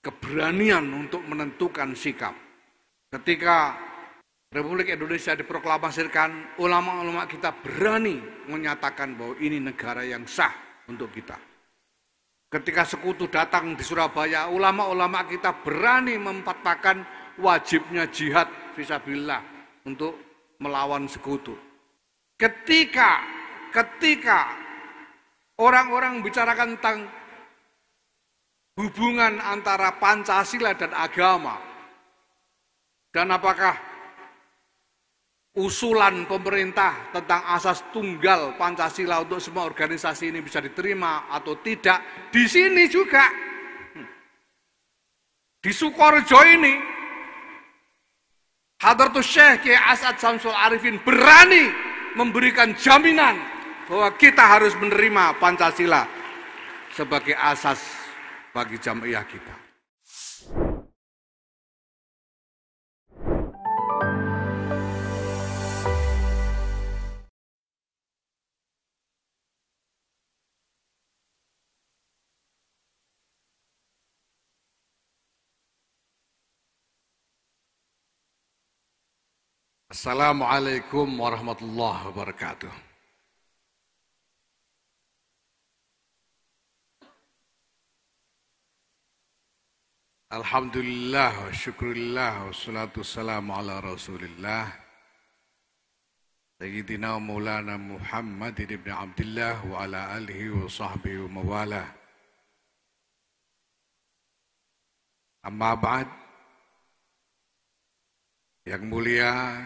keberanian untuk menentukan sikap. Ketika Republik Indonesia diproklamasikan, ulama-ulama kita berani menyatakan bahwa ini negara yang sah untuk kita. Ketika sekutu datang di Surabaya, ulama-ulama kita berani memfatwakan wajibnya jihad fisabilillah untuk melawan sekutu. Ketika orang-orang membicarakan tentang hubungan antara Pancasila dan agama, dan apakah usulan pemerintah tentang asas tunggal Pancasila untuk semua organisasi ini bisa diterima atau tidak, di sini juga, di Sukorejo ini, Hadratus Syekh Kiai As'ad Syamsul Arifin berani memberikan jaminan bahwa kita harus menerima Pancasila sebagai asas bagi jamiah kita. Assalamualaikum warahmatullahi wabarakatuh. Alhamdulillah wa syukurillah wa salatu wassalamu ala rasulillah Sayyidina Maulana Muhammad ibn Abdullah wa ala alihi wa sahbihi wa mawala. Amma ba'd. Yang mulia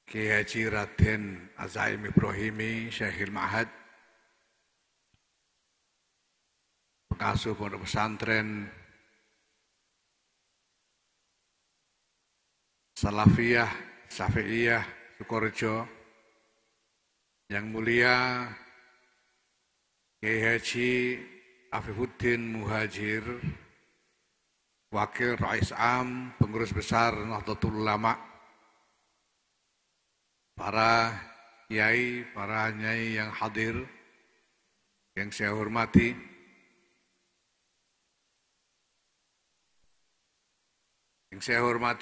Kiai Haji Raden Azaim Ibrahimi Syekhil Ma'had, pengasuh pondok pesantren Salafiyah Syafi'iyah Sukorejo, yang mulia Kiai Haji Afifuddin Muhajir, Wakil Rais Am, Pengurus Besar Nahdlatul Ulama, para kiai, para nyai yang hadir, yang saya hormati,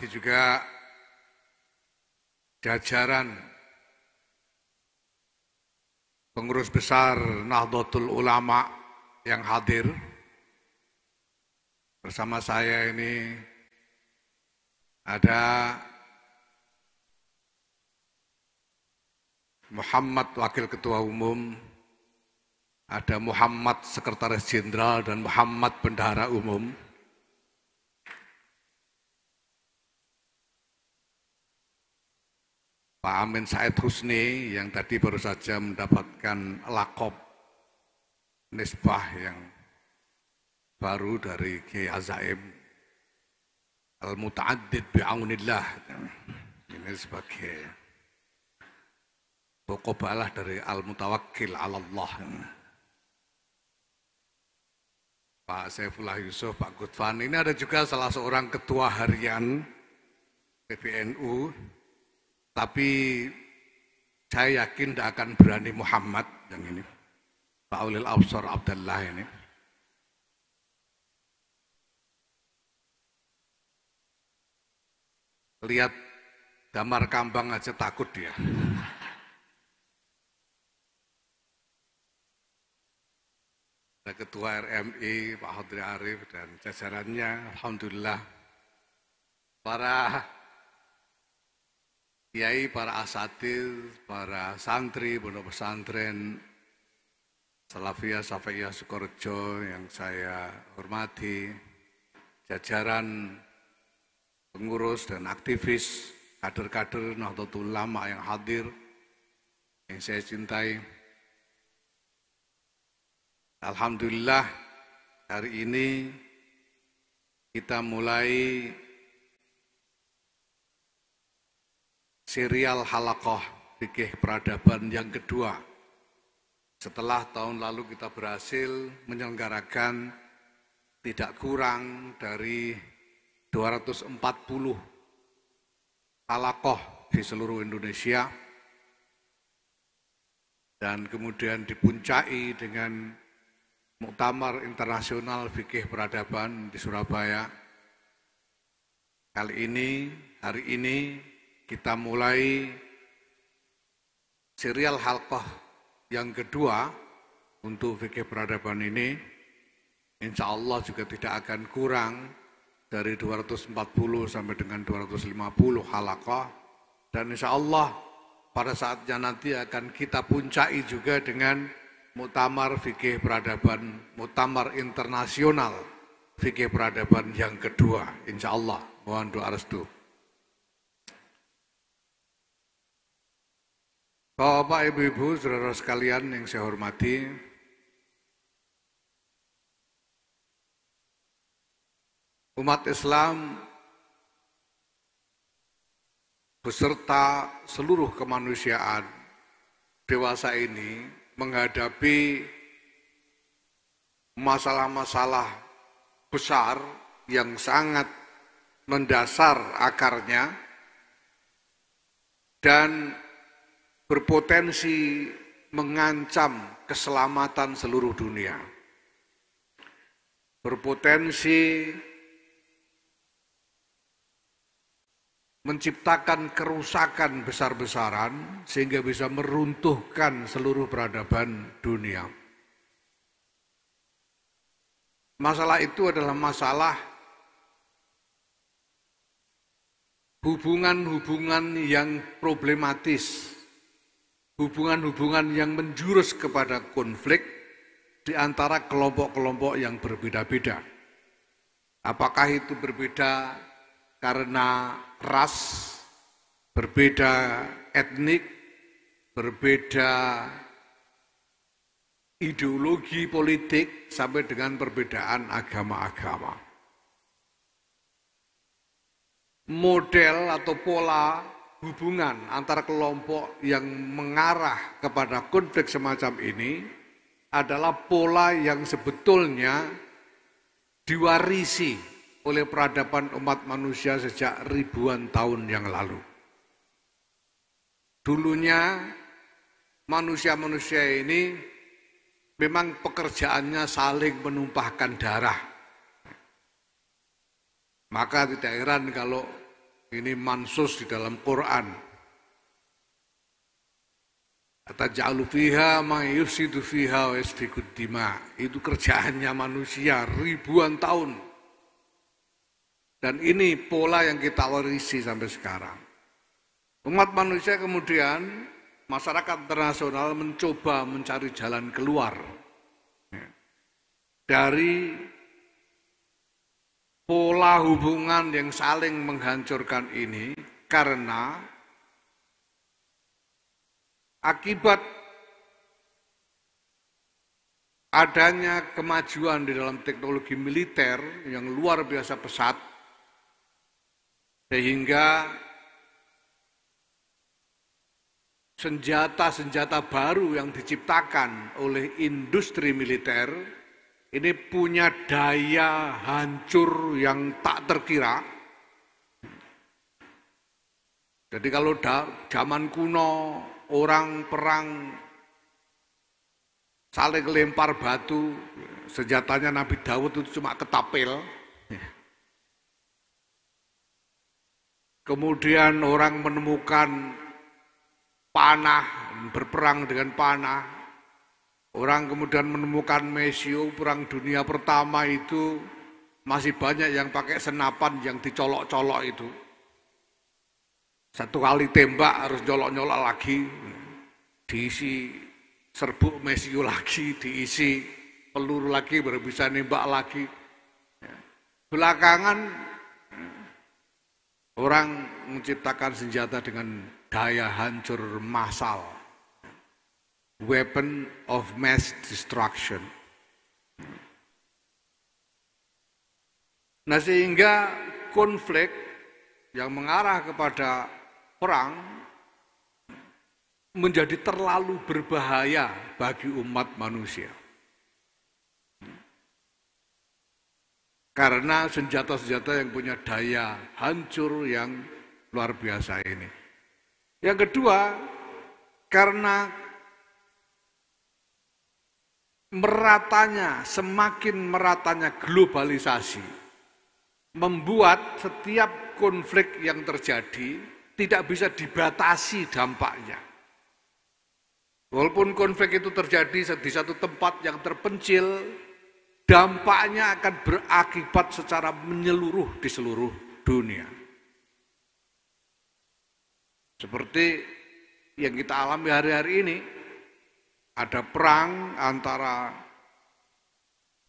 juga jajaran Pengurus Besar Nahdlatul Ulama yang hadir. Bersama saya ini ada Muhammad Wakil Ketua Umum, ada Muhammad Sekretaris Jenderal, dan Muhammad Bendahara Umum. Pak Amin Said Husni yang tadi baru saja mendapatkan lakop nisbah yang baru dari Kiai Azaim Al-Muta'addid bi'aunillah, ini sebagai muqabalah dari Al-Mutawakkil 'ala Allah. Pak Saifullah Yusuf, Pak Gutfan, ini ada juga salah seorang ketua harian PBNU, tapi saya yakin tidak akan berani Muhammad yang ini, Pak Ulil Absar Abdullah ini. Lihat gambar kambang aja takut dia. Ada Ketua RMI Pak Hodri Arif dan jajarannya, alhamdulillah. Para kiai, para asatidz, para santri, pondok pesantren Salafiyah Syafi'iyah Sukorejo yang saya hormati, jajaran pengurus dan aktivis, kader-kader Nahdlatul Ulama yang hadir, yang saya cintai. Alhamdulillah, hari ini kita mulai serial halaqah fikih peradaban yang kedua. Setelah tahun lalu kita berhasil menyelenggarakan tidak kurang dari 240 halaqah di seluruh Indonesia, dan kemudian dipuncai dengan Muktamar Internasional Fikih Peradaban di Surabaya. Hari ini kita mulai serial halqah yang kedua untuk fikih peradaban ini. Insya Allah juga tidak akan kurang dari 240 sampai dengan 250 halaqah. Dan insya Allah pada saatnya nanti akan kita puncai juga dengan Muktamar Fikih Peradaban, Muktamar Internasional Fikih Peradaban yang kedua. Insya Allah, mohon doa restu. Bapak, Ibu-ibu, saudara sekalian yang saya hormati, umat Islam beserta seluruh kemanusiaan dewasa ini menghadapi masalah-masalah besar yang sangat mendasar akarnya dan berpotensi mengancam keselamatan seluruh dunia. Berpotensi menciptakan kerusakan besar-besaran sehingga bisa meruntuhkan seluruh peradaban dunia. Masalah itu adalah masalah hubungan-hubungan yang problematis, hubungan-hubungan yang menjurus kepada konflik di antara kelompok-kelompok yang berbeda-beda. Apakah itu berbeda karena ras, berbeda etnik, berbeda ideologi politik, sampai dengan perbedaan agama-agama. Model atau pola hubungan antara kelompok yang mengarah kepada konflik semacam ini adalah pola yang sebetulnya diwarisi oleh peradaban umat manusia sejak ribuan tahun yang lalu. Dulunya manusia-manusia ini memang pekerjaannya saling menumpahkan darah. Maka tidak heran kalau ini mansus di dalam Quran. Ataj'alu fiha ma yufsidu fiha wa yasfikud dima. Itu kerjaannya manusia ribuan tahun. Dan ini pola yang kita warisi sampai sekarang. Umat manusia kemudian, masyarakat internasional mencoba mencari jalan keluar dari pola hubungan yang saling menghancurkan ini, karena akibat adanya kemajuan di dalam teknologi militer yang luar biasa pesat, sehingga senjata-senjata baru yang diciptakan oleh industri militer ini punya daya hancur yang tak terkira. Jadi kalau zaman kuno orang perang saling lempar batu, senjatanya Nabi Daud itu cuma ketapel. Kemudian orang menemukan panah, berperang dengan panah. Orang kemudian menemukan mesio, perang dunia pertama itu masih banyak yang pakai senapan yang dicolok-colok itu. Satu kali tembak harus nyolok-nyolok lagi, diisi serbuk mesio lagi, diisi peluru lagi, baru bisa nembak lagi. Belakangan orang menciptakan senjata dengan daya hancur massal, weapon of mass destruction. Nah, sehingga konflik yang mengarah kepada perang menjadi terlalu berbahaya bagi umat manusia. Karena senjata-senjata yang punya daya hancur yang luar biasa ini. Yang kedua, karena semakin meratanya globalisasi membuat setiap konflik yang terjadi tidak bisa dibatasi dampaknya. Walaupun konflik itu terjadi di satu tempat yang terpencil, dampaknya akan berakibat secara menyeluruh di seluruh dunia. Seperti yang kita alami hari-hari ini, ada perang antara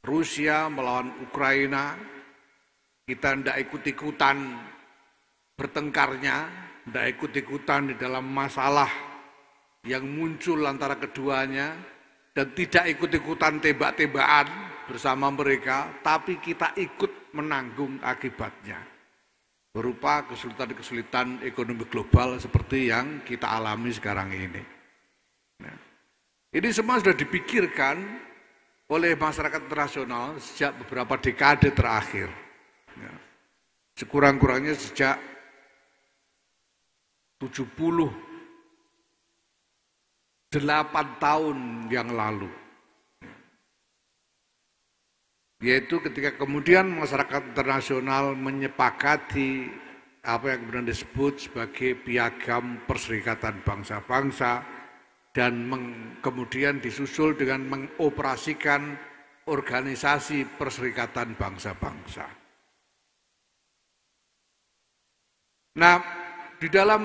Rusia melawan Ukraina, kita tidak ikut-ikutan bertengkarnya, tidak ikut-ikutan di dalam masalah yang muncul antara keduanya, dan tidak ikut-ikutan tembak-tembakan bersama mereka, tapi kita ikut menanggung akibatnya berupa kesulitan-kesulitan ekonomi global seperti yang kita alami sekarang ini. Nah, ini semua sudah dipikirkan oleh masyarakat internasional sejak beberapa dekade terakhir. Ya, sekurang-kurangnya sejak 78 tahun yang lalu. Yaitu ketika kemudian masyarakat internasional menyepakati apa yang kemudian disebut sebagai Piagam Perserikatan Bangsa-Bangsa dan kemudian disusul dengan mengoperasikan Organisasi Perserikatan Bangsa-Bangsa. Nah, di dalam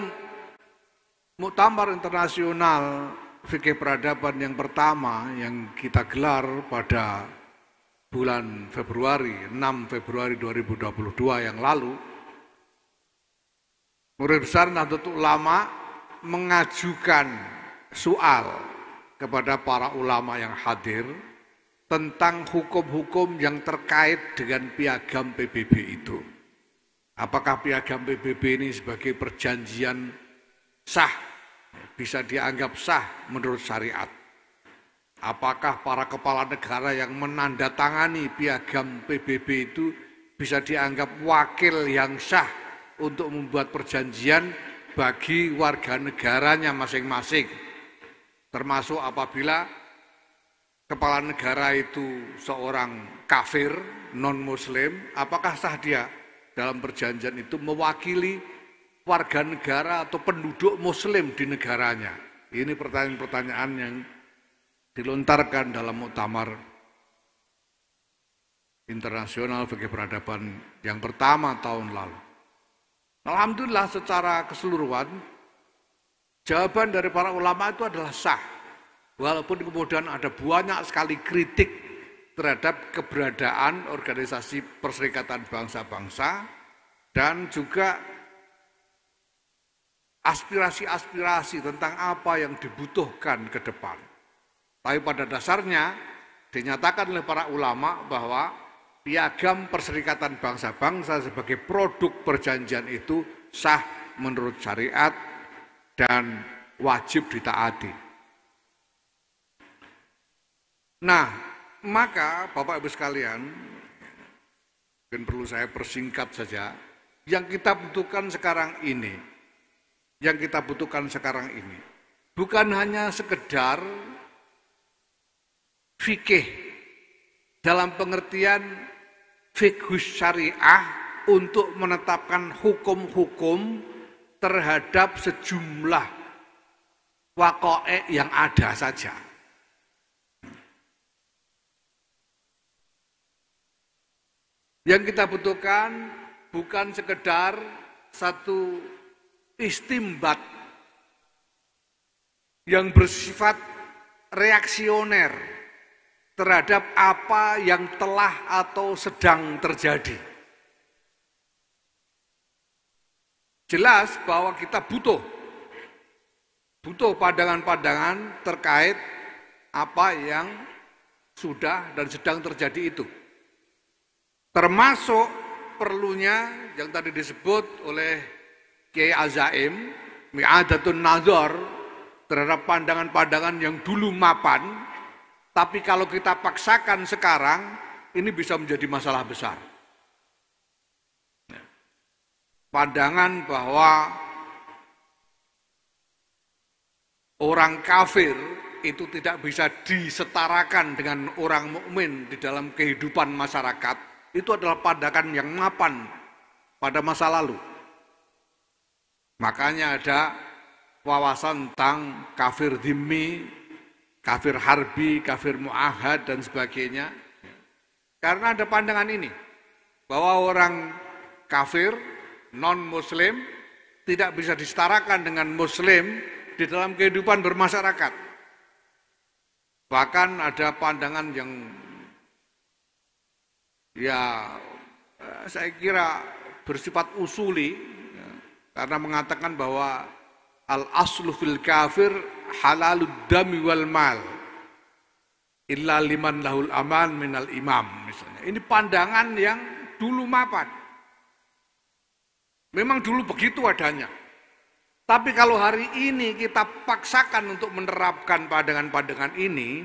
Muktamar Internasional Fikih Peradaban yang pertama yang kita gelar pada bulan Februari, 6 Februari 2022 yang lalu, Murid Besar Nahdlatul Ulama mengajukan soal kepada para ulama yang hadir tentang hukum-hukum yang terkait dengan piagam PBB itu. Apakah piagam PBB ini sebagai perjanjian sah, bisa dianggap sah menurut syariat? Apakah para kepala negara yang menandatangani piagam PBB itu bisa dianggap wakil yang sah untuk membuat perjanjian bagi warga negaranya masing-masing? Termasuk apabila kepala negara itu seorang kafir, non-muslim, apakah sah dia dalam perjanjian itu mewakili warga negara atau penduduk muslim di negaranya? Ini pertanyaan-pertanyaan yang dilontarkan dalam Muktamar Internasional Fikih Peradaban yang pertama tahun lalu. Alhamdulillah secara keseluruhan jawaban dari para ulama itu adalah sah. Walaupun kemudian ada banyak sekali kritik terhadap keberadaan Organisasi Perserikatan Bangsa-Bangsa dan juga aspirasi-aspirasi tentang apa yang dibutuhkan ke depan. Tapi pada dasarnya dinyatakan oleh para ulama bahwa Piagam Perserikatan Bangsa-Bangsa sebagai produk perjanjian itu sah menurut syariat dan wajib ditaati. Nah, maka Bapak Ibu sekalian, mungkin perlu saya persingkat saja, yang kita butuhkan sekarang ini, bukan hanya sekedar fikih dalam pengertian fikih syariah untuk menetapkan hukum-hukum terhadap sejumlah waqa'i yang ada saja. Yang kita butuhkan bukan sekedar satu istimbat yang bersifat reaksioner terhadap apa yang telah atau sedang terjadi. Jelas bahwa kita butuh pandangan-pandangan terkait apa yang sudah dan sedang terjadi itu. Termasuk perlunya yang tadi disebut oleh Kiai Azaim, mi'adatun nazar terhadap pandangan-pandangan yang dulu mapan, tapi kalau kita paksakan sekarang, ini bisa menjadi masalah besar. Pandangan bahwa orang kafir itu tidak bisa disetarakan dengan orang mukmin di dalam kehidupan masyarakat, itu adalah pandangan yang mapan pada masa lalu. Makanya ada wawasan tentang kafir dhimmi, kafir harbi, kafir mu'ahad dan sebagainya. Karena ada pandangan ini, bahwa orang kafir, non-muslim, tidak bisa disetarakan dengan muslim di dalam kehidupan bermasyarakat. Bahkan ada pandangan yang saya kira bersifat usuli, karena mengatakan bahwa al-aslu fil kafir halalud dami wal mal illa liman lahul aman minal imam misalnya. Ini pandangan yang dulu mapan. Memang dulu begitu adanya. Tapi kalau hari ini kita paksakan untuk menerapkan pandangan-pandangan ini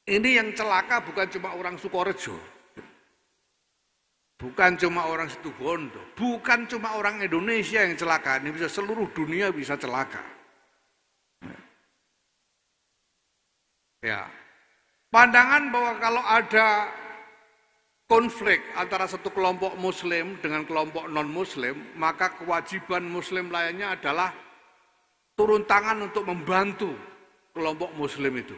yang celaka bukan cuma orang Sukorejo, bukan cuma orang Situbondo, bukan cuma orang Indonesia yang celaka, ini bisa seluruh dunia bisa celaka. Ya, pandangan bahwa kalau ada konflik antara satu kelompok muslim dengan kelompok non-muslim, maka kewajiban muslim lainnya adalah turun tangan untuk membantu kelompok muslim itu.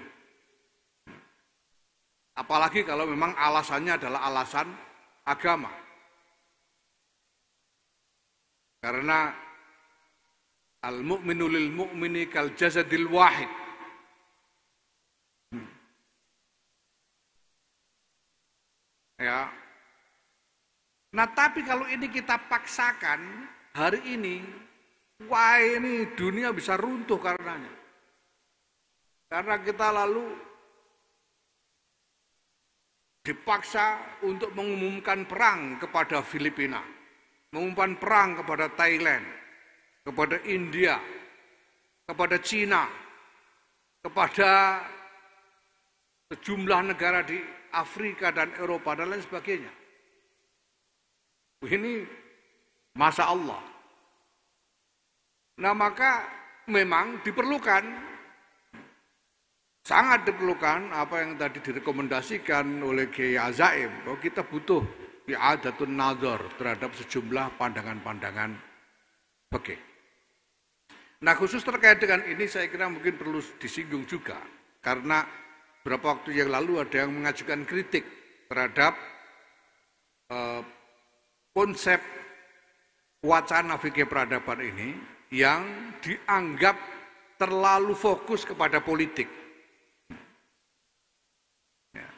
Apalagi kalau memang alasannya adalah alasan agama. Karena al-mu'minu lil mu'mini kal jasadil wahid. Ya. Nah, tapi kalau ini kita paksakan hari ini, wah ini dunia bisa runtuh karenanya. Karena kita lalu dipaksa untuk mengumumkan perang kepada Filipina, mengumumkan perang kepada Thailand, kepada India, kepada Cina, kepada sejumlah negara di Afrika dan Eropa dan lain sebagainya. Ini masa Allah. Nah, maka memang diperlukan, sangat diperlukan apa yang tadi direkomendasikan oleh Kiai Azaim, bahwa kita butuh i'adatun nazar terhadap sejumlah pandangan-pandangan fikih. Nah, khusus terkait dengan ini saya kira mungkin perlu disinggung juga, karena beberapa waktu yang lalu ada yang mengajukan kritik terhadap konsep wacana fikih peradaban ini yang dianggap terlalu fokus kepada politik. Ya.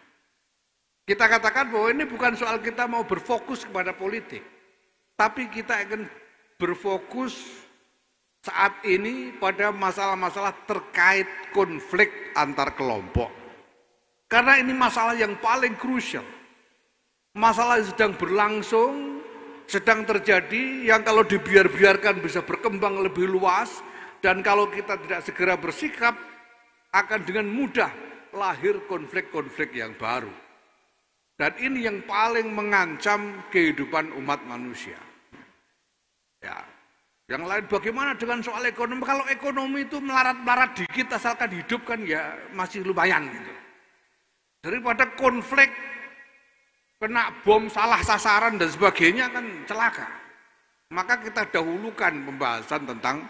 Kita katakan bahwa ini bukan soal kita mau berfokus kepada politik, tapi kita akan berfokus saat ini pada masalah-masalah terkait konflik antar kelompok. Karena ini masalah yang paling krusial. Masalah yang sedang berlangsung, sedang terjadi, yang kalau dibiarkan bisa berkembang lebih luas, dan kalau kita tidak segera bersikap, akan dengan mudah lahir konflik-konflik yang baru. Dan ini yang paling mengancam kehidupan umat manusia. Ya. Yang lain bagaimana dengan soal ekonomi? Kalau ekonomi itu melarat-melarat dikit asalkan hidup kan ya masih lumayan gitu. Daripada konflik, kena bom salah sasaran dan sebagainya kan celaka. Maka kita dahulukan pembahasan tentang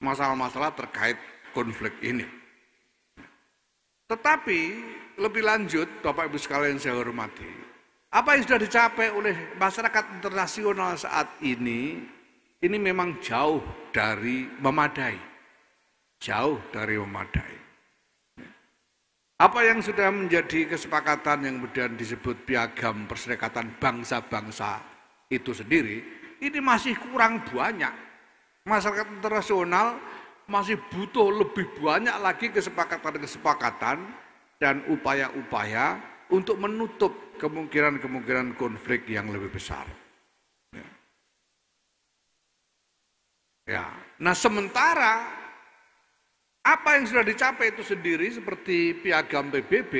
masalah-masalah terkait konflik ini. Tetapi lebih lanjut, Bapak Ibu sekalian saya hormati, apa yang sudah dicapai oleh masyarakat internasional saat ini memang jauh dari memadai. Jauh dari memadai. Apa yang sudah menjadi kesepakatan yang kemudian disebut piagam perserikatan bangsa-bangsa itu sendiri, ini masih kurang banyak. Masyarakat internasional masih butuh lebih banyak lagi kesepakatan-kesepakatan dan upaya-upaya untuk menutup kemungkinan-kemungkinan konflik yang lebih besar. Ya. Nah, sementara apa yang sudah dicapai itu sendiri seperti piagam PBB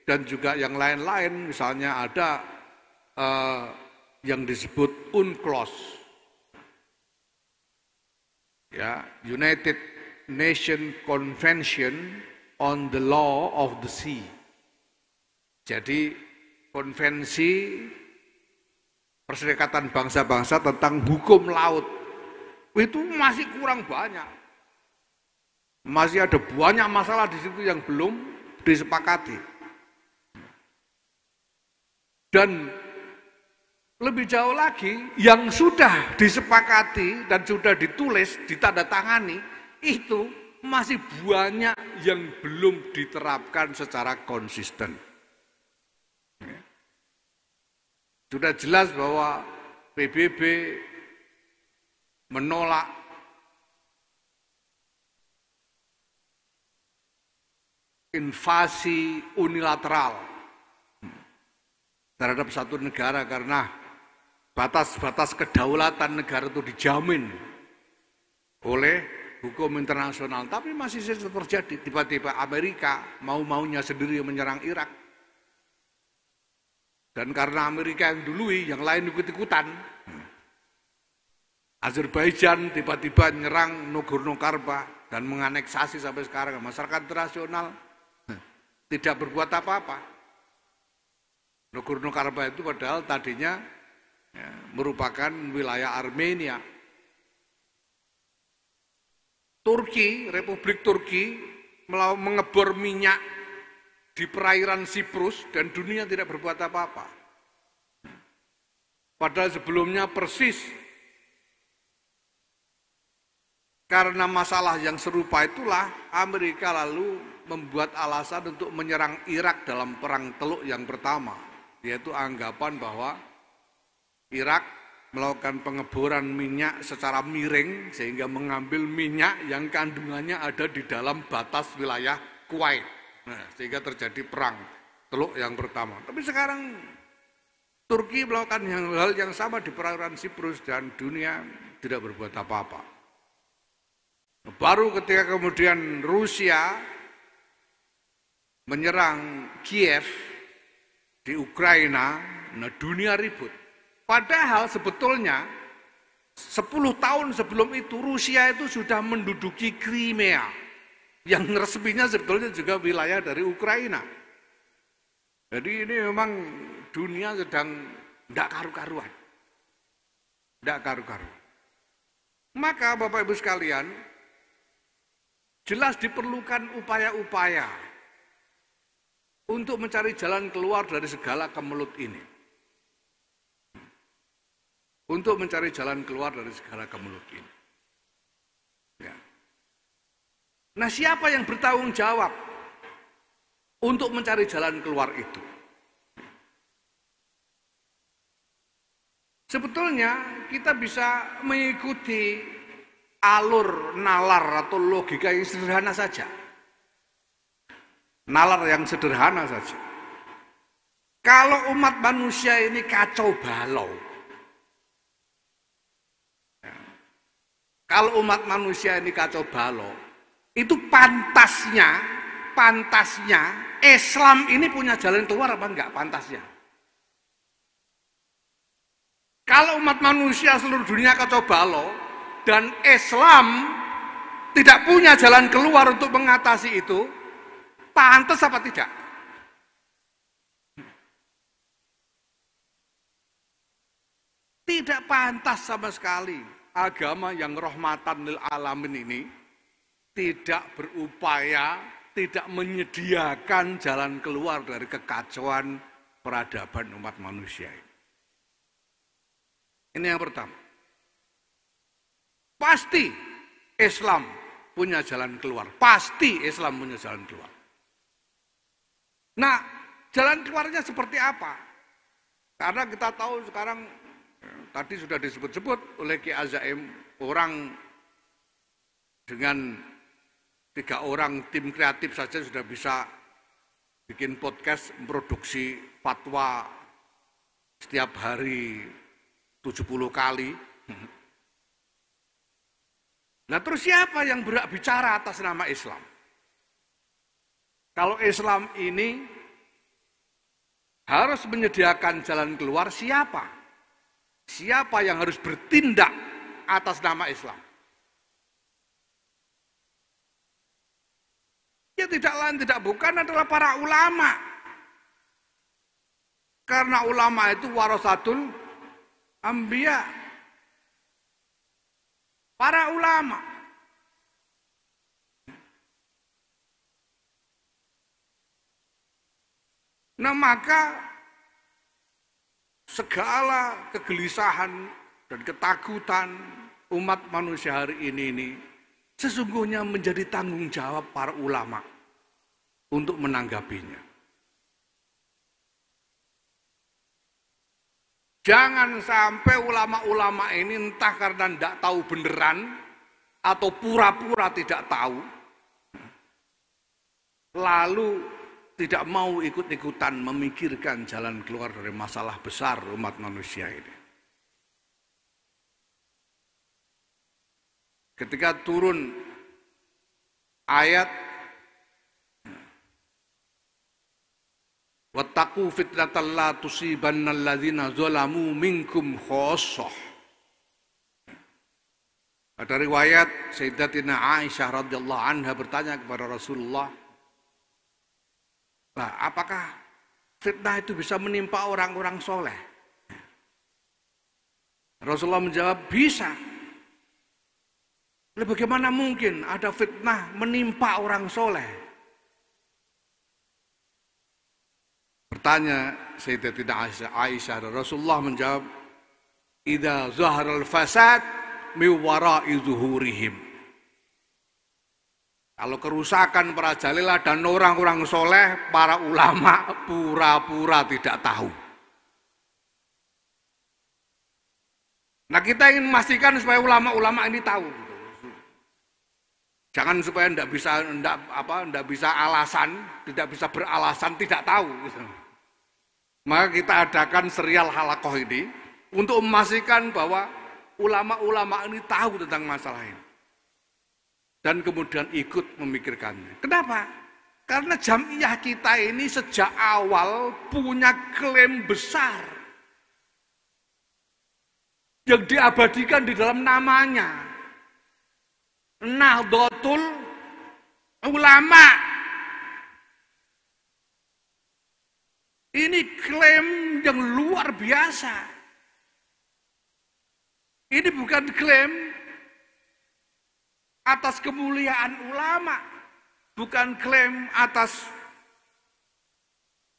dan juga yang lain-lain, misalnya ada yang disebut UNCLOS, ya, United Nation Convention on the Law of the Sea. Jadi konvensi Perserikatan Bangsa-Bangsa tentang hukum laut itu masih kurang banyak. Masih ada banyak masalah di situ yang belum disepakati. Dan lebih jauh lagi, yang sudah disepakati dan sudah ditulis, ditandatangani, itu masih banyak yang belum diterapkan secara konsisten. Sudah jelas bahwa PBB menolak invasi unilateral terhadap satu negara karena batas-batas kedaulatan negara itu dijamin oleh hukum internasional. Tapi masih terjadi, tiba-tiba Amerika mau-maunya sendiri menyerang Irak. Dan karena Amerika yang dului, yang lain ikut-ikutan. Azerbaijan tiba-tiba menyerang Nagorno-Karabakh dan menganeksasi sampai sekarang. Masyarakat internasional tidak berbuat apa-apa. Nagorno-Karabakh itu padahal tadinya merupakan wilayah Armenia. Turki, Republik Turki mengebor minyak di perairan Siprus dan dunia tidak berbuat apa-apa. Padahal sebelumnya persis karena masalah yang serupa itulah Amerika lalu membuat alasan untuk menyerang Irak dalam perang Teluk yang pertama, yaitu anggapan bahwa Irak melakukan pengeboran minyak secara miring sehingga mengambil minyak yang kandungannya ada di dalam batas wilayah Kuwait. Nah, sehingga terjadi perang Teluk yang pertama. Tapi sekarang Turki melakukan hal yang sama di perairan Siprus dan dunia tidak berbuat apa-apa. Baru ketika kemudian Rusia menyerang Kiev di Ukraina, nah dunia ribut. Padahal sebetulnya 10 tahun sebelum itu Rusia itu sudah menduduki Crimea. Yang resminya sebetulnya juga wilayah dari Ukraina. Jadi ini memang dunia sedang tidak karu-karuan. Tidak karu-karuan. Maka Bapak Ibu sekalian, jelas diperlukan upaya-upaya untuk mencari jalan keluar dari segala kemelut ini. Untuk mencari jalan keluar dari segala kemelut ini. Ya. Nah, siapa yang bertanggung jawab untuk mencari jalan keluar itu? Sebetulnya kita bisa mengikuti alur nalar atau logika yang sederhana saja. Nalar yang sederhana saja. Kalau umat manusia ini kacau balau, kalau umat manusia ini kacau balau, itu pantasnya Islam ini punya jalan keluar apa enggak pantasnya? Kalau umat manusia seluruh dunia kacau balau dan Islam tidak punya jalan keluar untuk mengatasi itu, pantas apa tidak? Tidak pantas sama sekali. Agama yang rahmatan lil alamin ini tidak berupaya, tidak menyediakan jalan keluar dari kekacauan peradaban umat manusia ini. Ini yang pertama. Pasti Islam punya jalan keluar. Pasti Islam punya jalan keluar. Nah, jalan keluarnya seperti apa? Karena kita tahu sekarang, tadi sudah disebut-sebut oleh Ki Azaim, orang dengan 3 orang tim kreatif saja sudah bisa bikin podcast, memproduksi fatwa setiap hari 70 kali. Nah, terus siapa yang berhak bicara atas nama Islam? Kalau Islam ini harus menyediakan jalan keluar, siapa? Siapa yang harus bertindak atas nama Islam? Ya tidak lain tidak bukan adalah para ulama. Karena ulama itu warasatul anbiya. Para ulama. Nah maka segala kegelisahan dan ketakutan umat manusia hari ini sesungguhnya menjadi tanggung jawab para ulama untuk menanggapinya. Jangan sampai ulama-ulama ini entah karena tidak tahu beneran atau pura-pura tidak tahu, lalu tidak mau ikut-ikutan memikirkan jalan keluar dari masalah besar umat manusia ini. Ketika turun ayat wattaqu fitnatan la tusibanna alladzina zalamu minkum khassah. Ada riwayat Sayyidatina Aisyah radhiyallahu anha bertanya kepada Rasulullah, "Nah, apakah fitnah itu bisa menimpa orang-orang soleh?" Rasulullah menjawab, "Bisa." Lalu bagaimana mungkin ada fitnah menimpa orang soleh? Bertanya Sayyidatina Aisyah, Rasulullah menjawab, "Idza zaharal fasad min wara'i zuhurihim." Kalau kerusakan merajalela dan orang-orang soleh, para ulama pura-pura tidak tahu. Nah kita ingin memastikan supaya ulama-ulama ini tahu. Jangan supaya tidak bisa alasan, tidak bisa beralasan tidak tahu. Maka kita adakan serial halaqah ini untuk memastikan bahwa ulama-ulama ini tahu tentang masalah ini. Dan kemudian ikut memikirkannya. Kenapa? Karena jamiah kita ini sejak awal punya klaim besar yang diabadikan di dalam namanya. Nahdlatul Ulama. Ini klaim yang luar biasa. Ini bukan klaim atas kemuliaan ulama, bukan klaim atas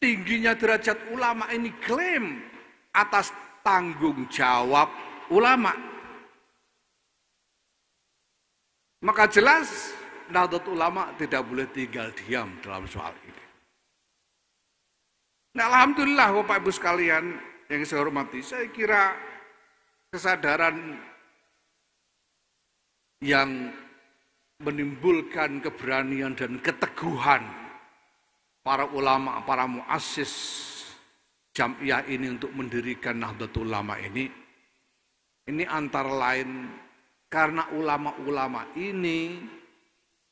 tingginya derajat ulama, ini klaim atas tanggung jawab ulama. Maka jelas Nahdlatul Ulama tidak boleh tinggal diam dalam soal ini. Nah, alhamdulillah Bapak Ibu sekalian yang saya hormati, saya kira kesadaran yang menimbulkan keberanian dan keteguhan para ulama, para muassis jamiah ini untuk mendirikan Nahdlatul Ulama ini antara lain karena ulama-ulama ini,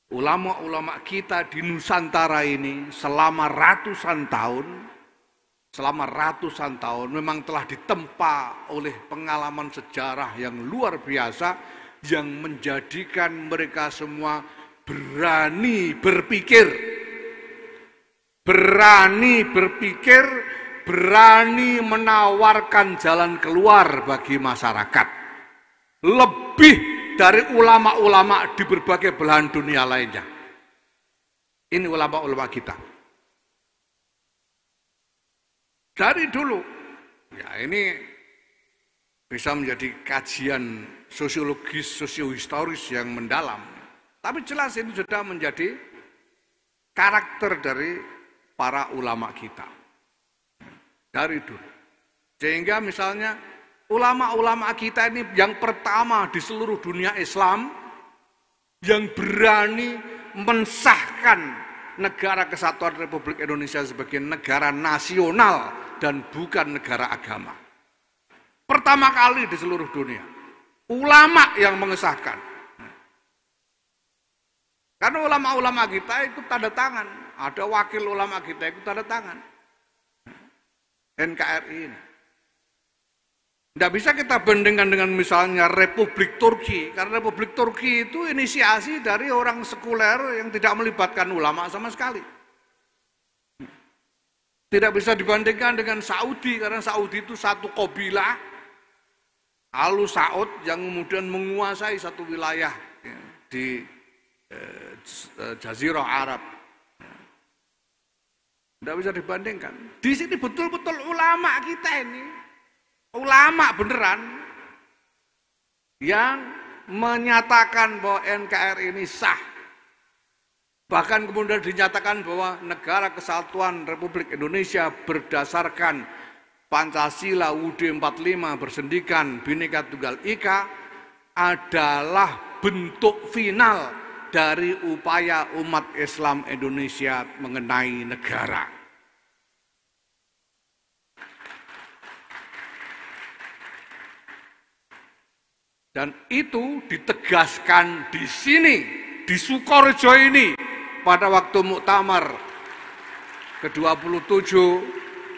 ulama-ulama kita di Nusantara ini selama ratusan tahun memang telah ditempa oleh pengalaman sejarah yang luar biasa yang menjadikan mereka semua berani berpikir, berani menawarkan jalan keluar bagi masyarakat. Lebih dari ulama-ulama di berbagai belahan dunia lainnya. Ini ulama-ulama kita. Dari dulu, ya ini bisa menjadi kajian sosiologis, sosiohistoris yang mendalam. Tapi jelas ini sudah menjadi karakter dari para ulama kita. Dari dulu. Sehingga misalnya ulama-ulama kita ini yang pertama di seluruh dunia Islam yang berani mensahkan negara kesatuan Republik Indonesia sebagai negara nasional dan bukan negara agama. Pertama kali di seluruh dunia. Ulama yang mengesahkan. Karena ulama-ulama kita ikut tanda tangan. Ada wakil ulama kita ikut tanda tangan. NKRI ini. Tidak bisa kita bandingkan dengan misalnya Republik Turki, karena Republik Turki itu inisiasi dari orang sekuler yang tidak melibatkan ulama sama sekali. Tidak bisa dibandingkan dengan Saudi, karena Saudi itu satu kabilah, Alu Saud yang kemudian menguasai satu wilayah di Jazirah Arab. Tidak bisa dibandingkan. Di sini betul-betul ulama kita ini, ulama beneran, yang menyatakan bahwa NKRI ini sah. Bahkan kemudian dinyatakan bahwa Negara Kesatuan Republik Indonesia berdasarkan Pancasila UUD 45 bersendikan Bhinneka Tunggal Ika adalah bentuk final dari upaya umat Islam Indonesia mengenai negara. Dan itu ditegaskan di sini, di Sukorejo ini, pada waktu muktamar ke-27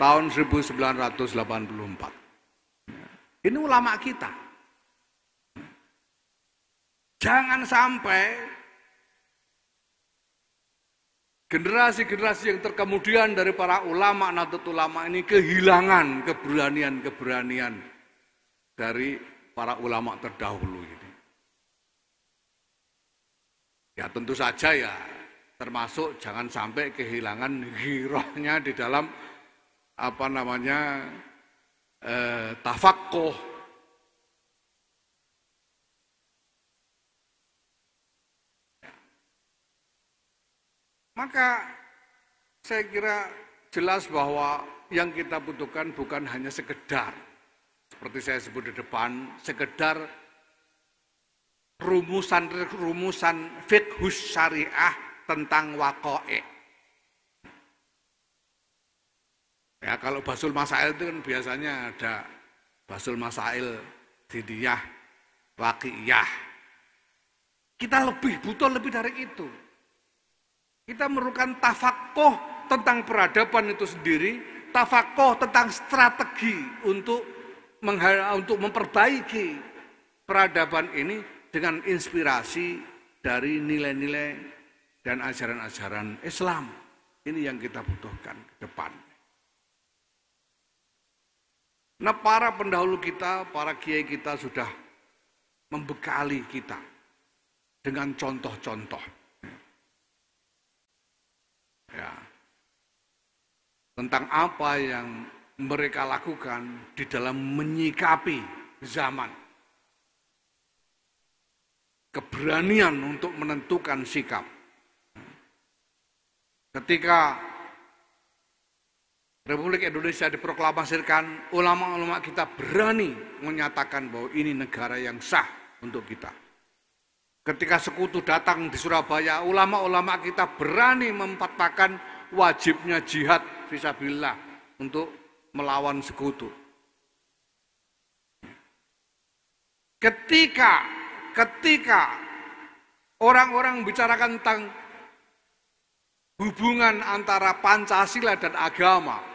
tahun 1984. Ini ulama kita. Jangan sampai generasi-generasi yang terkemudian dari para ulama, Nahdlatul Ulama ini kehilangan keberanian-keberanian dari para ulama terdahulu ini. Ya tentu saja ya, termasuk jangan sampai kehilangan ghirahnya di dalam tafaqquh. Maka saya kira jelas bahwa yang kita butuhkan bukan hanya sekedar, seperti saya sebut di depan, sekedar rumusan fiqhus syariah tentang waqa'i'. Ya kalau basul masail itu kan biasanya ada basul masail didiyah, waqi'iyah. Kita butuh lebih dari itu. Kita memerlukan tafaqquh tentang peradaban itu sendiri, tafaqquh tentang strategi untuk memperbaiki peradaban ini dengan inspirasi dari nilai-nilai dan ajaran-ajaran Islam. Ini yang kita butuhkan ke depan. Nah, para pendahulu kita, para kiai kita sudah membekali kita dengan contoh-contoh. Ya, tentang apa yang mereka lakukan di dalam menyikapi zaman. Keberanian untuk menentukan sikap. Ketika Republik Indonesia diproklamasikan, ulama-ulama kita berani menyatakan bahwa ini negara yang sah untuk kita. Ketika sekutu datang di Surabaya, ulama-ulama kita berani memfatwakan wajibnya jihad fisabilillah untuk melawan sekutu. Ketika orang-orang membicarakan tentang hubungan antara Pancasila dan agama,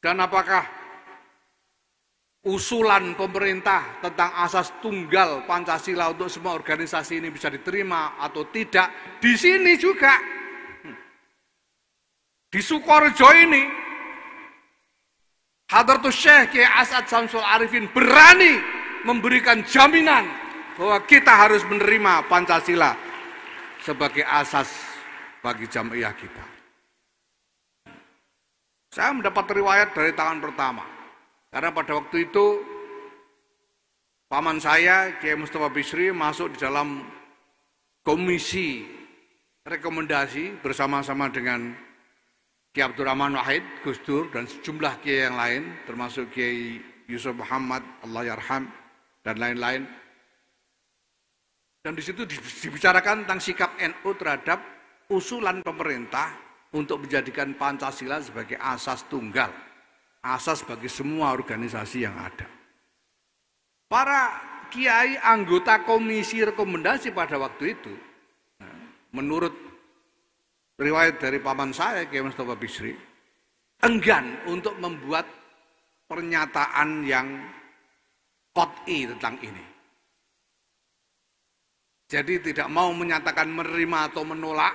dan apakah usulan pemerintah tentang asas tunggal Pancasila untuk semua organisasi ini bisa diterima atau tidak, di sini juga, di Sukorejo ini, Hadratus Syekh Kiai As'ad Syamsul Arifin berani memberikan jaminan bahwa kita harus menerima Pancasila sebagai asas bagi jamiah kita. Saya mendapat riwayat dari tangan pertama. Karena pada waktu itu paman saya, Kiai Mustafa Bisri, masuk di dalam komisi rekomendasi bersama-sama dengan Kiai Abdurrahman Wahid, Gus Dur, dan sejumlah kiai yang lain, termasuk Kiai Yusuf Muhammad, Allah yarham, dan lain-lain. Dan di situ dibicarakan tentang sikap NU terhadap usulan pemerintah untuk menjadikan Pancasila sebagai asas tunggal, asas bagi semua organisasi yang ada. Para kiai anggota komisi rekomendasi pada waktu itu, menurut riwayat dari paman saya, Kiai Mustafa Bisri, enggan untuk membuat pernyataan yang qat'i tentang ini. Jadi tidak mau menyatakan menerima atau menolak,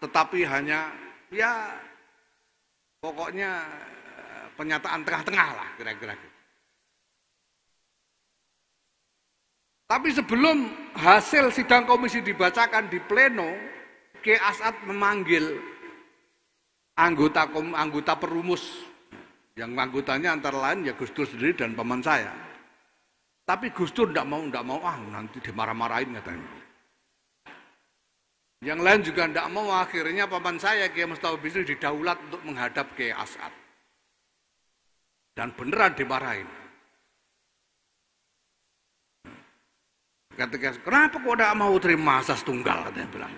tetapi hanya ya pokoknya pernyataan tengah-tengah lah kira-kira. Tapi sebelum hasil sidang komisi dibacakan di pleno, Kiai As'ad memanggil anggota perumus, yang anggotanya antara lain ya Gus Dur sendiri dan paman saya. Tapi Gus Dur tidak mau, nanti dimarah-marahin katanya. Yang lain juga tidak mau, akhirnya paman saya Kiai Mustafa Bisri didaulat untuk menghadap Kiai As'ad. Dan beneran dimarahin. Ketika, kenapa kok tidak mau terima asas tunggal, katanya bilang.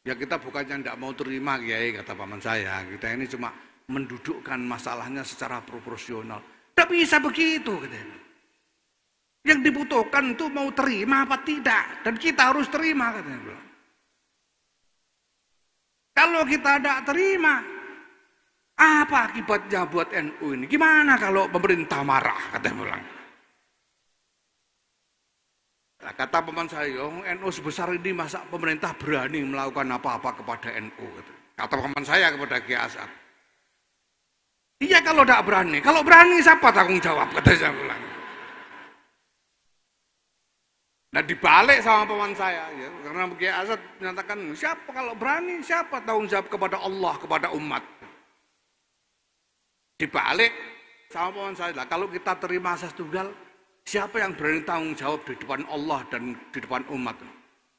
Ya kita bukannya tidak mau terima Kiai, kata paman saya. Kita ini cuma mendudukkan masalahnya secara proporsional. Tidak bisa begitu, katanya. Yang dibutuhkan itu mau terima apa tidak. Dan kita harus terima, katanya bilang. Kalau kita tidak terima, apa akibatnya buat NU ini? Gimana kalau pemerintah marah, katanya bilang. Nah, kata paman saya, NU sebesar ini masa pemerintah berani melakukan apa-apa kepada NU? Kata paman saya kepada Kiai As'ad. Iya kalau tidak berani. Kalau berani siapa tanggung jawab? Kata saya bilang. Nah dibalik sama paman saya, ya, karena Kiai As'ad menyatakan siapa kalau berani siapa tanggung jawab kepada Allah, kepada umat. Dibalik sama paman saya, kalau kita terima asas tunggal, siapa yang berani tanggung jawab di depan Allah dan di depan umat?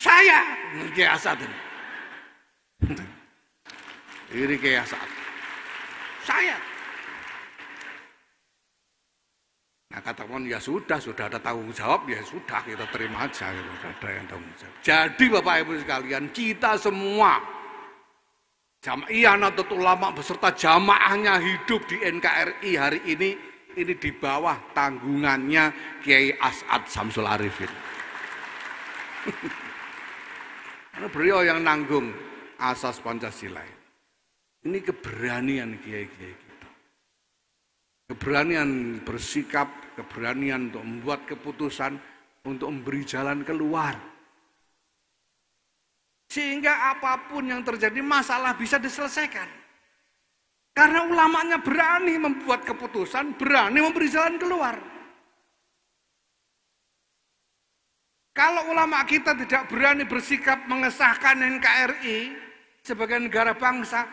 Saya, Kiai As'ad. Ini Kiai As'ad. Saya. Nah kata paman, ya sudah ada tanggung jawab, ya sudah kita terima aja, gitu. Ada yang tanggung jawab. Jadi Bapak Ibu sekalian, kita semua Jamaah Nahdlatul Ulama beserta jamaahnya hidup di NKRI hari ini di bawah tanggungannya Kiai As'ad Syamsul Arifin. Karena beliau yang nanggung asas Pancasila. Ini keberanian kiai-kiai kita. Keberanian bersikap, keberanian untuk membuat keputusan, untuk memberi jalan keluar. Sehingga apapun yang terjadi masalah bisa diselesaikan. Karena ulamanya berani membuat keputusan, berani memberi jalan keluar. Kalau ulama kita tidak berani bersikap mengesahkan NKRI sebagai negara bangsa,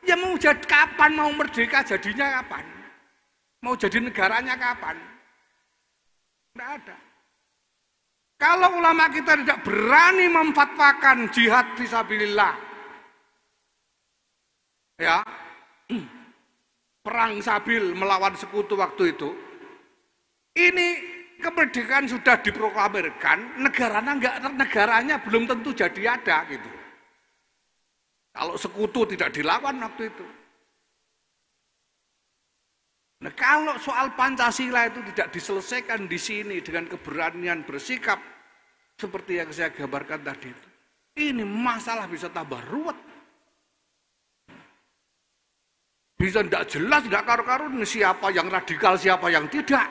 ya mau jadi kapan, mau merdeka jadinya kapan? Mau jadi negaranya kapan? Tidak ada. Kalau ulama kita tidak berani memfatwakan jihad fisabilillah, ya, perang sabil melawan sekutu waktu itu, ini kemerdekaan sudah diproklamirkan, negaranya belum tentu jadi ada gitu. Kalau sekutu tidak dilawan waktu itu. Nah, kalau soal Pancasila itu tidak diselesaikan di sini dengan keberanian bersikap seperti yang saya gambarkan tadi itu, ini masalah bisa tambah ruwet. Bisa tidak jelas, tidak karu-karuan siapa yang radikal, siapa yang tidak.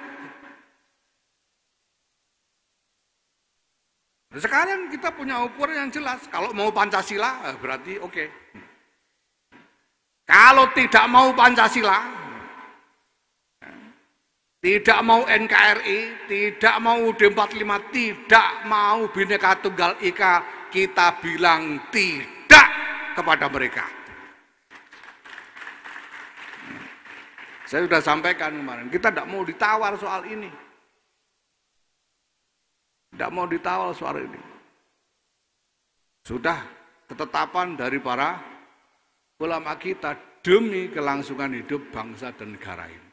Nah, sekarang kita punya ukuran yang jelas. Kalau mau Pancasila berarti oke. Kalau tidak mau Pancasila, tidak mau NKRI, tidak mau UUD 45, tidak mau Bhinneka Tunggal Ika, kita bilang tidak kepada mereka. Saya sudah sampaikan kemarin, kita tidak mau ditawar soal ini. Tidak mau ditawar soal ini. Sudah ketetapan dari para ulama kita demi kelangsungan hidup bangsa dan negara ini.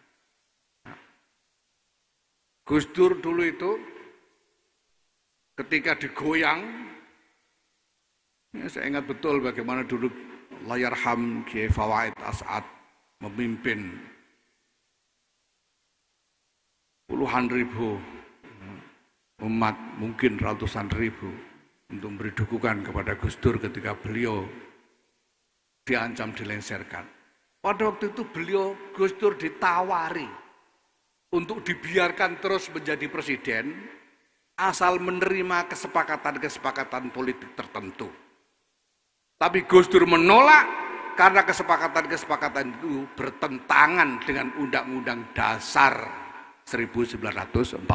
Gus Dur dulu itu ketika digoyang, ya saya ingat betul bagaimana dulu Allahyarham Kiai Fawaid As'ad memimpin puluhan ribu umat, mungkin ratusan ribu, untuk memberi dukungan kepada Gus Dur ketika beliau diancam dilengsarkan. Pada waktu itu Gus Dur ditawari untuk dibiarkan terus menjadi presiden asal menerima kesepakatan-kesepakatan politik tertentu. Tapi Gus Dur menolak karena kesepakatan-kesepakatan itu bertentangan dengan Undang-Undang Dasar 1945.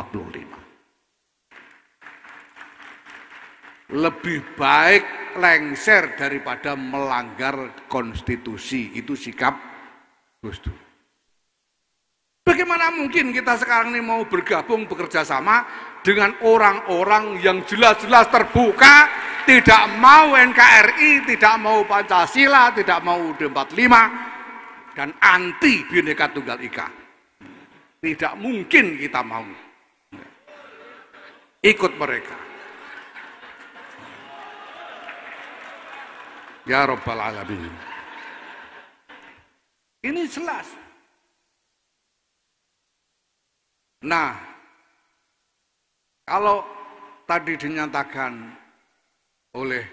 Lebih baik lengser daripada melanggar konstitusi. Itu sikap Gus Dur. Bagaimana mungkin kita sekarang ini mau bergabung bekerja sama dengan orang-orang yang jelas-jelas terbuka, tidak mau NKRI, tidak mau Pancasila, tidak mau UUD 45, dan anti Bhinneka Tunggal Ika. Tidak mungkin kita mau ikut mereka. Ya Rabbal Alamin. Ini jelas. Nah, kalau tadi dinyatakan oleh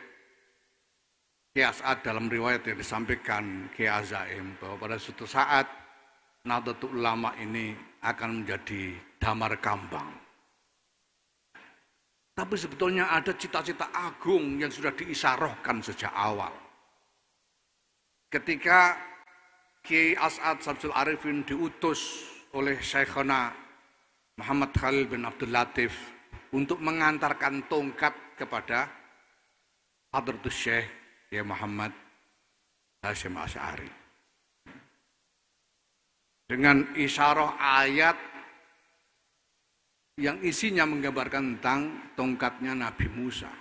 Kiai As'ad dalam riwayat yang disampaikan Kiai Azaim bahwa pada suatu saat Nahdlatul Ulama ini akan menjadi damar kambang. Tapi sebetulnya ada cita-cita agung yang sudah diisyarahkan sejak awal. Ketika Kiai As'ad Syamsul Arifin diutus oleh Syekhona Muhammad Khalil bin Abdul Latif untuk mengantarkan tongkat kepada Hadratus Syekh Kiai Muhammad Hasyim Asy'ari. Dengan isyarah ayat yang isinya menggambarkan tentang tongkatnya Nabi Musa.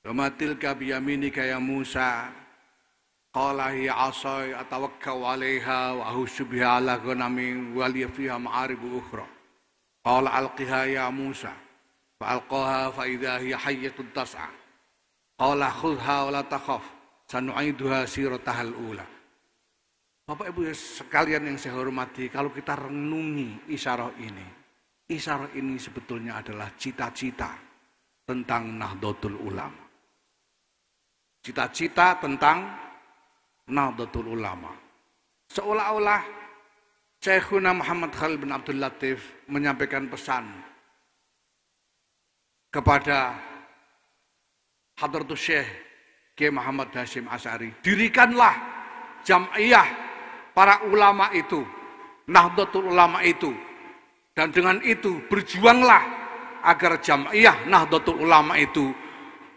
Wa tilka biyaminika ya Musa. Qala hiya 'asai atawakkau 'alaiha wa ahussu biha 'ala ghanami wa li fiha ma'aribu ukhra. Qala alqiha ya Musa. Fa alqaha fa idza hiya hayyatun tas'a. Qala khudhha wa la takhaf. Sanu'iduha siratahal ula. Bapak Ibu sekalian yang saya hormati, kalau kita renungi isyarah ini sebetulnya adalah cita-cita tentang Nahdlatul Ulama. Cita-cita tentang Nahdlatul Ulama. Seolah-olah Syekhuna Muhammad Khalil bin Abdul Latif menyampaikan pesan kepada Hadratus Syekh Kiai Muhammad Hasyim Asy'ari, dirikanlah jam'iyah para ulama itu, Nahdlatul Ulama itu, dan dengan itu berjuanglah agar jam'iyah Nahdlatul Ulama itu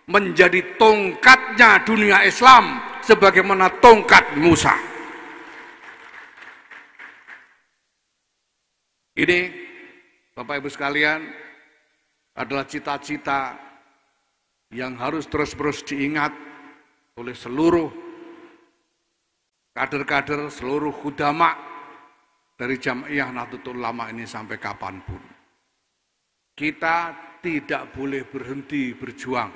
menjadi tongkatnya dunia Islam sebagaimana tongkat Musa. Ini Bapak Ibu sekalian adalah cita-cita yang harus terus-menerus diingat oleh seluruh kader-kader, seluruh khudama dari Jam'iyah Nahdlatul Ulama ini sampai kapanpun. Kita tidak boleh berhenti berjuang.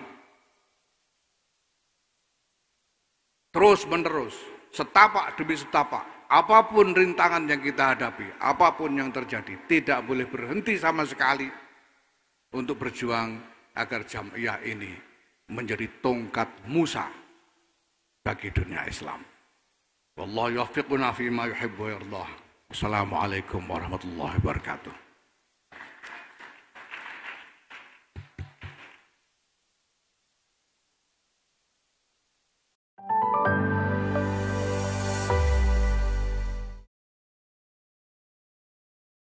Terus-menerus, setapak demi setapak, apapun rintangan yang kita hadapi, apapun yang terjadi, tidak boleh berhenti sama sekali untuk berjuang agar Jam'iyah ini menjadi tongkat Musa bagi dunia Islam. Wallahu yawfiquna fi ma yuhibbu wa yardah. Wassalamualaikum warahmatullahi wabarakatuh.